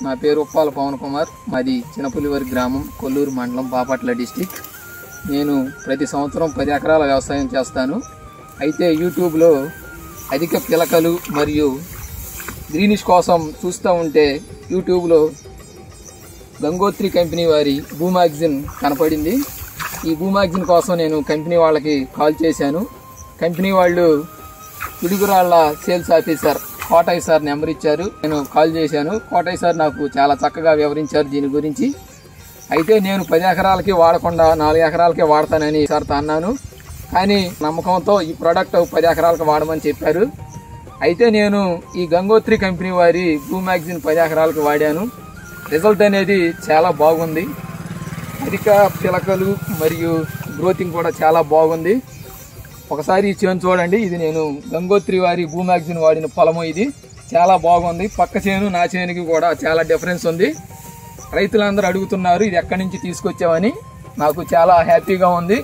నా పేరు ఉప్పాల పవన్ కుమార్. మాది చినపులివరి గ్రామం, కొల్లూరు మండలం, బాపట్ల డిస్టిక్. నేను ప్రతి సంవత్సరం 10 ఎకరాల వ్యవసాయం చేస్తాను. అయితే యూట్యూబ్లో అధిక పిలకలు మరియు గ్రీనిష్ కోసం చూస్తూ ఉంటే యూట్యూబ్లో గంగోత్రి కంపెనీ వారి భూ మ్యాగజైన్ కనపడింది. ఈ భూ మ్యాగజైన్ కోసం నేను కంపెనీ వాళ్ళకి కాల్ చేశాను. కంపెనీ వాళ్ళు Piduguralla sales officer Kotaiah sir number ఇచ్చారు. నేను కాల్ చేశాను. కోటయ్య సార్ నాకు చాలా చక్కగా వివరించారు దీని గురించి. అయితే నేను 10 ఎకరాలకి వాడకుండా 4 ఎకరాలకే వాడతానని సార్తో అన్నాను. కానీ నమ్మకంతో ఈ ప్రోడక్ట్ 10 ఎకరాలకు వాడమని చెప్పారు. అయితే నేను ఈ గంగోత్రి కంపెనీ వారి భూ మ్యాగజైన్ 10 ఎకరాలకు వాడాను. రిజల్ట్ అనేది చాలా బాగుంది. అధిక పిలకలు మరియు గ్రోతింగ్ కూడా చాలా బాగుంది. ఒకసారి ఈ చేను చూడండి. ఇది నేను గంగోత్రి వారి భూ మ్యాగజైన్ వాడిన పొలము. ఇది చాలా బాగుంది. పక్క చేను నా చేనుకి కూడా చాలా డిఫరెన్స్ ఉంది. రైతులందరూ అడుగుతున్నారు ఇది ఎక్కడి నుంచి తీసుకొచ్చామని. నాకు చాలా హ్యాపీగా ఉంది.